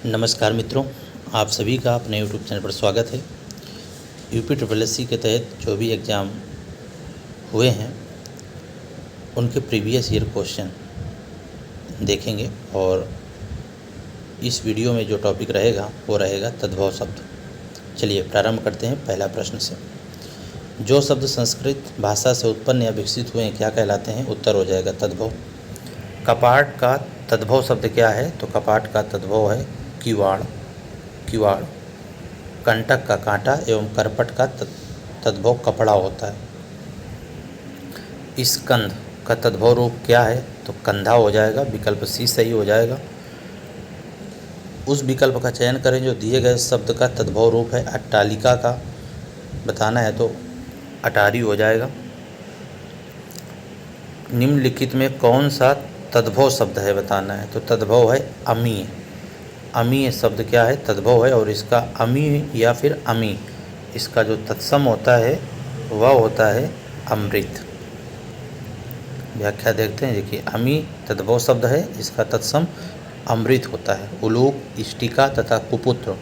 नमस्कार मित्रों, आप सभी का अपने यूट्यूब चैनल पर स्वागत है। यूपी SSSC के तहत जो भी एग्ज़ाम हुए हैं उनके प्रीवियस ईयर क्वेश्चन देखेंगे और इस वीडियो में जो टॉपिक रहेगा वो रहेगा तद्भव शब्द। चलिए प्रारंभ करते हैं पहला प्रश्न से। जो शब्द संस्कृत भाषा से उत्पन्न या विकसित हुए हैं क्या कहलाते हैं? उत्तर हो जाएगा तद्भव। कपाट का तद्भव शब्द क्या है? तो कपाट का तद्भव है किवाड़। किवाड़। कंटक का कांटा एवं करपट का तद्भव कपड़ा होता है। स्कंध का तद्भव रूप क्या है? तो कंधा हो जाएगा। विकल्प सी सही हो जाएगा। उस विकल्प का चयन करें जो दिए गए शब्द का तद्भव रूप है। अट्टालिका का बताना है तो अटारी हो जाएगा। निम्नलिखित में कौन सा तद्भव शब्द है बताना है, तो तद्भव है अमीय। अमीय शब्द क्या है? तद्भव है और इसका अमी या फिर अमी, इसका जो तत्सम होता है वह होता है अमृत। व्याख्या देखते हैं। देखिए, अमी तद्भव शब्द है, इसका तत्सम अमृत होता है। उलूक, इष्टिका तथा कुपुत्र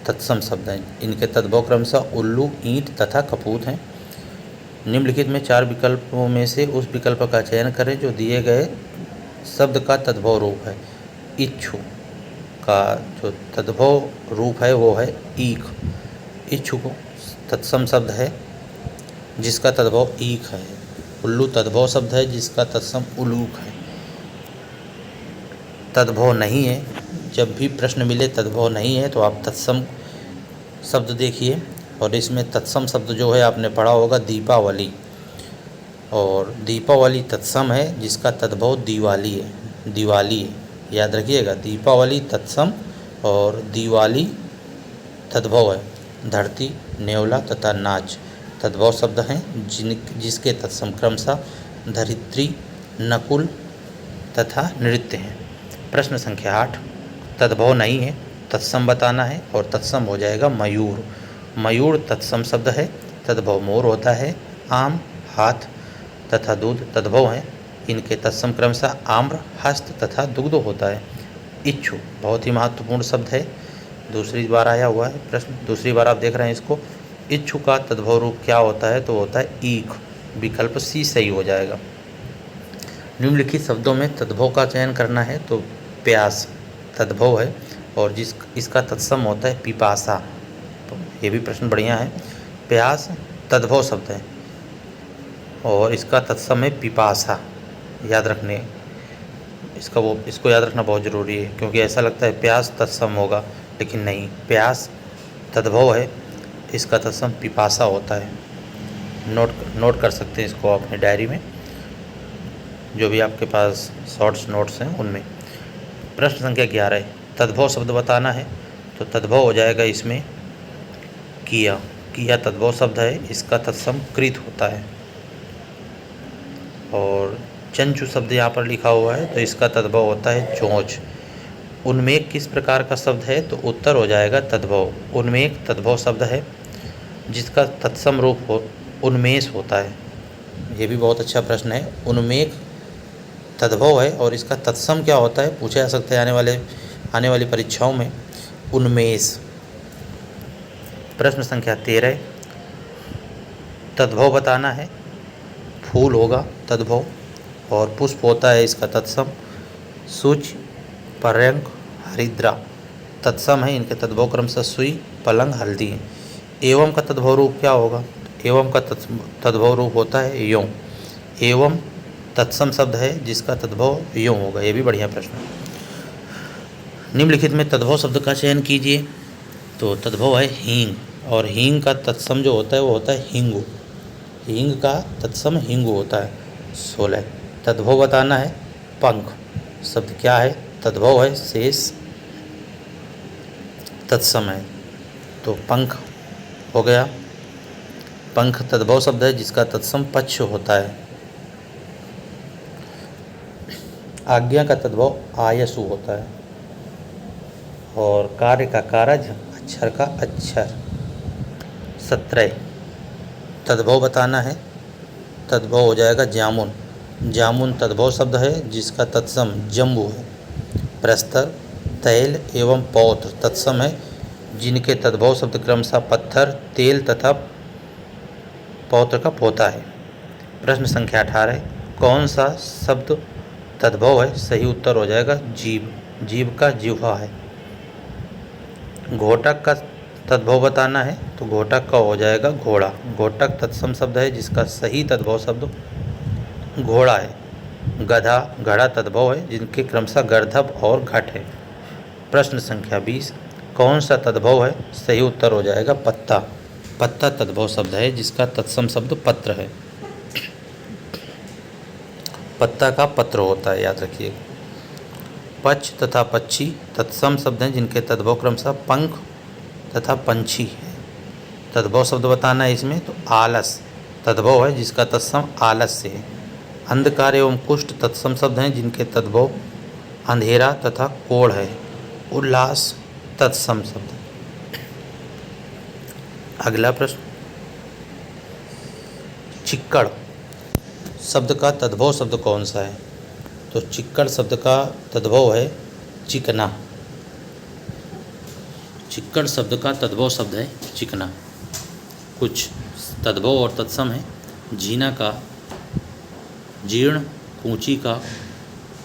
तत्सम शब्द हैं। इनके तद्भव क्रमशः उल्लू, ईंट तथा कपूत हैं। निम्नलिखित में 4 विकल्पों में से उस विकल्प का चयन करें जो दिए गए शब्द का तद्भव रूप है। इच्छु का जो तद्भव रूप है वो है ईख। इच्छु को तत्सम शब्द है जिसका तद्भव ईख है। उल्लू तद्भव शब्द है जिसका तत्सम उलूक है। तद्भव नहीं है, जब भी प्रश्न मिले तद्भव नहीं है तो आप तत्सम शब्द देखिए। और इसमें तत्सम शब्द जो है आपने पढ़ा होगा दीपावली, और दीपावली तत्सम है जिसका तद्भव दिवाली है। दिवाली है, याद रखिएगा। दीपावली तत्सम और दिवाली तद्भव है। धरती, नेवला तथा नाच तद्भव शब्द हैं जिसके तत्सम क्रमशः धरित्री, नकुल तथा नृत्य हैं। प्रश्न संख्या 8, तद्भव नहीं है, तत्सम बताना है और तत्सम हो जाएगा मयूर। मयूर तत्सम शब्द है, तद्भव मोर होता है। आम, हाथ तथा दूध तद्भव हैं। इनके तत्सम क्रमशः आम्र, हस्त तथा दुग्ध होता है। इच्छु बहुत ही महत्वपूर्ण शब्द है, दूसरी बार आया हुआ है प्रश्न, दूसरी बार आप देख रहे हैं इसको। इच्छु का तद्भव रूप क्या होता है? तो होता है ईख। विकल्प सी सही हो जाएगा। निम्नलिखित शब्दों में तद्भव का चयन करना है तो प्यास तद्भव है और इसका तत्सम होता है पिपासा। तो ये भी प्रश्न बढ़िया है। प्यास तद्भव शब्द है और इसका तत्सम है पिपासा। याद रखने इसको याद रखना बहुत ज़रूरी है, क्योंकि ऐसा लगता है प्यास तत्सम होगा, लेकिन नहीं, प्यास तद्भव है, इसका तत्सम पिपासा होता है। नोट कर सकते हैं इसको अपने डायरी में, जो भी आपके पास शॉर्ट्स नोट्स हैं उनमें। प्रश्न संख्या 11, तद्भव शब्द बताना है तो तद्भव हो जाएगा इसमें किया। किया तद्भव शब्द है, इसका तत्सम कृत होता है। और चंचु शब्द यहाँ पर लिखा हुआ है तो इसका तद्भव होता है चोंच। उन्मेष किस प्रकार का शब्द है? तो उत्तर हो जाएगा तद्भव। उन्मेष तद्भव शब्द है जिसका तत्सम रूप उन्मेष होता है। ये भी बहुत अच्छा प्रश्न है। उन्मेष तद्भव है और इसका तत्सम क्या होता है, पूछा जा सकता है आने वाली परीक्षाओं में। उन्मेष। प्रश्न संख्या 13, तद्भव बताना है। फूल होगा तद्भव और पुष्प होता है इसका तत्सम। सूच, पर्यंक, हरिद्रा तत्सम है। इनके तद्भव क्रमशः सुई, पलंग, हल्दी है। एवं का तद्भव रूप क्या होगा? एवं का तद्भव रूप होता है यों। एवं तत्सम शब्द है जिसका तद्भव यों होगा। ये भी बढ़िया प्रश्न है। निम्नलिखित में तद्भव शब्द का चयन कीजिए तो तद्भव है हींग, और हींग का तत्सम जो होता है वो होता है हिंगु। हींग का तत्सम हिंगु होता है। 16, तद्भव बताना है। पंख शब्द क्या है? तद्भव है शेष, तत्सम है तो पंख हो गया। पंख तद्भव शब्द है जिसका तत्सम पक्ष होता है। आज्ञा का तद्भव आयसु होता है और कार्य का कारज, अक्षर का अक्षर। 17, तद्भव बताना है। तद्भव हो जाएगा जामुन। जामुन तद्भव शब्द है जिसका तत्सम जम्बू है। प्रस्तर तैल एवं पौत्र तत्सम है जिनके तद्भव शब्द क्रमशः पत्थर, तेल तथा पौत्र का पोता है। प्रश्न संख्या 18, कौन सा शब्द तद्भव है? सही उत्तर हो जाएगा जीव। जीव का जिह्वा है। घोटक का तद्भव बताना है तो घोटक का हो जाएगा घोड़ा। घोटक तत्सम शब्द है जिसका सही तद्भव शब्द घोड़ा है। गधा, घड़ा तद्भव है जिनके क्रमशः गर्दभ और घट है। प्रश्न संख्या 20, कौन सा तद्भव है? सही उत्तर हो जाएगा पत्ता। पत्ता तद्भव शब्द है जिसका तत्सम शब्द पत्र है। पत्ता का पत्र होता है, याद रखिएगा। पक्ष तथा पक्षी तत्सम शब्द हैं जिनके तद्भव क्रमशः पंख तथा पंछी है। तद्भव शब्द बताना है इसमें तो आलस तद्भव है जिसका तत्सम आलस्य है। अंधकार एवं कुष्ठ तत्सम शब्द हैं जिनके तद्भव अंधेरा तथा कोढ़ है। उल्लास तत्सम शब्द। अगला प्रश्न, चिक्कड़ शब्द का तद्भव शब्द कौन सा है? तो चिक्कड़ शब्द का तद्भव है चिकना। चिक्कड़ शब्द का तद्भव शब्द है चिकना। कुछ तद्भव और तत्सम है। जीना का जीर्ण, कूची का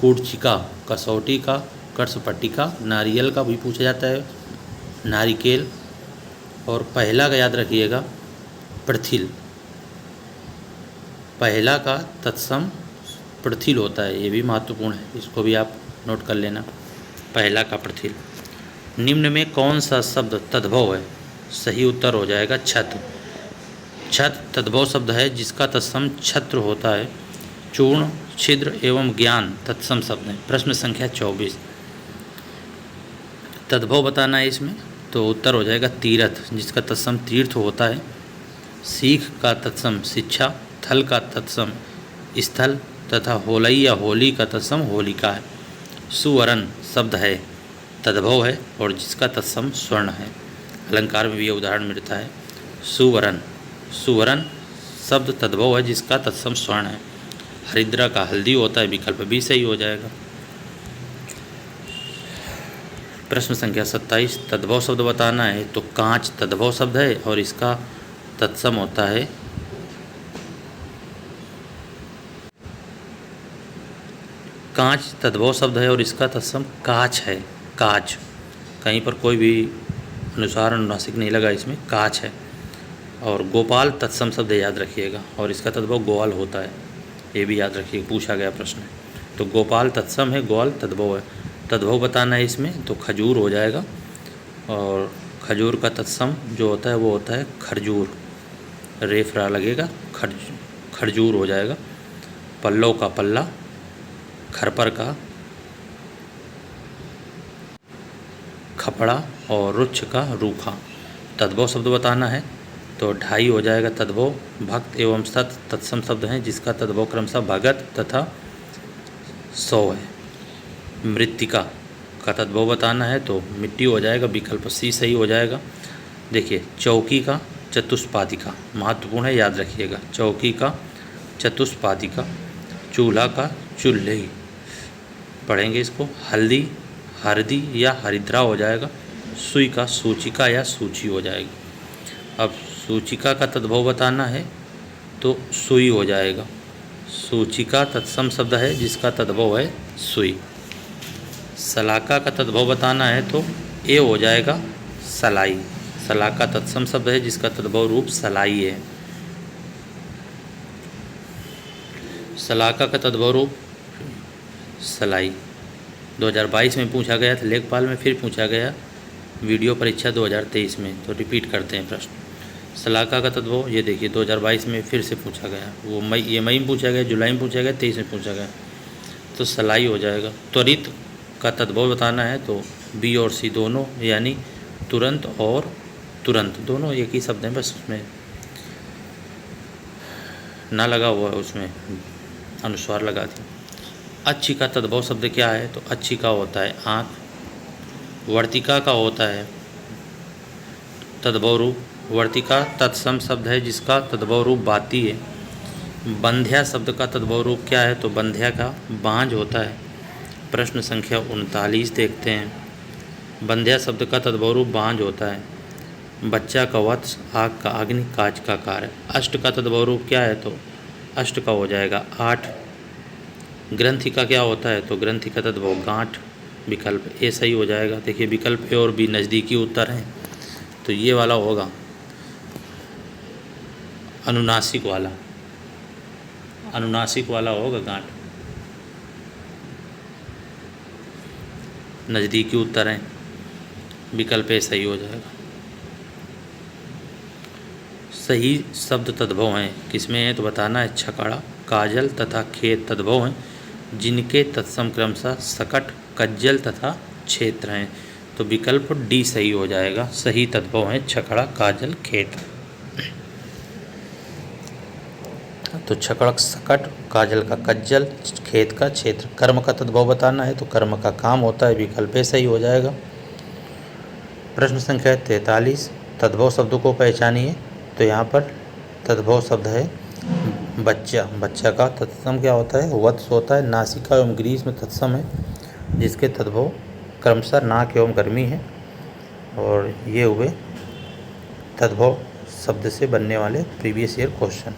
कूर्चिका, कसौटी का कर्षपट्टी का, नारियल का भी पूछा जाता है नारिकेल, और पहला का याद रखिएगा प्रथिल। पहला का तत्सम प्रथिल होता है, ये भी महत्वपूर्ण है, इसको भी आप नोट कर लेना। पहला का प्रथिल। निम्न में कौन सा शब्द तद्भव है? सही उत्तर हो जाएगा छत्र। छत्र तद्भव शब्द है जिसका तत्सम छत्र होता है। चूर्ण, छिद्र एवं ज्ञान तत्सम शब्द है। प्रश्न संख्या 24, तद्भव बताना है इसमें तो उत्तर हो जाएगा तीर्थ जिसका तत्सम तीर्थ होता है। सीख का तत्सम शिक्षा, थल का तत्सम स्थल तथा होलई या होली का तत्सम होलिका है। सुवर्ण शब्द है तद्भव है और जिसका तत्सम स्वर्ण है। अलंकार में भी ये उदाहरण मिलता है। सुवर्ण, सुवर्ण शब्द तद्भव है जिसका तत्सम स्वर्ण है। हरिद्रा का हल्दी होता है, विकल्प भी सही हो जाएगा। प्रश्न संख्या 27, तद्भव शब्द बताना है तो कांच तद्भव शब्द है और इसका तत्सम होता है कांच तद्भव शब्द है और इसका तत्सम काच है। काच, कहीं पर कोई भी अनुसार अनुनासिक नहीं लगा, इसमें काच है। और गोपाल तत्सम शब्द याद रखिएगा और इसका तद्भव ग्वाल होता है, ये भी याद रखिए, पूछा गया प्रश्न है। तो गोपाल तत्सम है, ग्वाल तद्भव है। तद्भव बताना है इसमें तो खजूर हो जाएगा और खजूर का तत्सम जो होता है वो होता है खरजूर। रेफरा लगेगा, खरजूर हो जाएगा। पल्लव का पल्ला, खरपर का खपड़ा और रुच्छ का रूखा। तद्भव शब्द बताना है तो ढाई हो जाएगा तद्भव। भक्त एवं सत तत्सम शब्द हैं जिसका तद्भव क्रमशः भगत तथा सौ है। मृत्तिका का तद्भव बताना है तो मिट्टी हो जाएगा, विकल्प सी सही हो जाएगा। देखिए, चौकी का चतुष्पादिका महत्वपूर्ण है, याद रखिएगा। चौकी का चतुष्पादिका, चूल्हा का चूल्ही पढ़ेंगे इसको। हल्दी हरदी या हरिद्रा हो जाएगा। सुई का सूचिका या सूची हो जाएगी। अब सूचिका का तद्भव बताना है तो सुई हो जाएगा। सूचिका तत्सम शब्द है जिसका तद्भव है सुई। सलाका का तद्भव बताना है तो ए हो जाएगा सलाई। सलाका तत्सम शब्द है जिसका तद्भव रूप सलाई है। सलाका का तद्भव रूप सलाई 2022 में पूछा गया था लेखपाल में, फिर पूछा गया वीडियो परीक्षा 2023 में, तो रिपीट करते हैं प्रश्न। सलाका का तद्भव ये देखिए 2022 में फिर से पूछा गया, वो मई में पूछा गया, जुलाई में पूछा गया, 23 में पूछा गया, तो सलाई हो जाएगा। त्वरित का तद्भव बताना है तो बी और सी दोनों, यानी तुरंत और तुरंत दोनों एक ही शब्द हैं, बस उसमें ना लगा हुआ है, उसमें अनुस्वार लगा दिया। अच्छी का तद्भव शब्द क्या है तो अच्छी का होता है आँख। वर्तिका का होता है तद्भव रूप, वर्तिका तत्सम शब्द है जिसका तद्भव रूप बाती है। बंध्या शब्द का तद्भव रूप क्या है तो बंध्या का बांझ होता है। प्रश्न संख्या 39 देखते हैं। बंध्या शब्द का तद्भव रूप बांझ होता है। बच्चा का वत्स, आग का अग्नि, काज का कार्य। अष्ट का तद्भव रूप क्या है, तो अष्ट का हो जाएगा 8। ग्रंथि का क्या होता है, तो ग्रंथि का तद्भव गांठ। विकल्प ए सही हो जाएगा। देखिए विकल्प ए और बी नज़दीकी उत्तर हैं, तो ये वाला होगा अनुनासिक वाला, अनुनासिक वाला होगा गांठ। नज़दीकी उत्तर हैं, विकल्प ए सही हो जाएगा। सही शब्द तद्भव हैं किसमें है, तो बताना है छकड़ा, काजल तथा खेत तद्भव हैं, जिनके तत्सम क्रमशः सकट, कज्जल तथा क्षेत्र हैं। तो विकल्प डी सही हो जाएगा। सही तद्भव हैं छकड़ा, काजल, खेत। तो छकड़ सकट, काजल का कज्जल, खेत का क्षेत्र। कर्म का तद्भव बताना है, तो कर्म का काम होता है, विकल्प सही हो जाएगा। प्रश्न संख्या 43, तद्भव शब्दों को पहचानिए। तो यहाँ पर तद्भव शब्द है बच्चा। बच्चा का तत्सम क्या होता है, वत्स होता है। नासिका एवं ग्रीस में तत्सम है, जिसके तद्भव क्रमशः नाक एवं गर्मी है। और ये हुए तद्भव शब्द से बनने वाले प्रीवियस ईयर क्वेश्चन।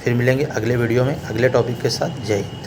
फिर मिलेंगे अगले वीडियो में अगले टॉपिक के साथ। जय हिंद।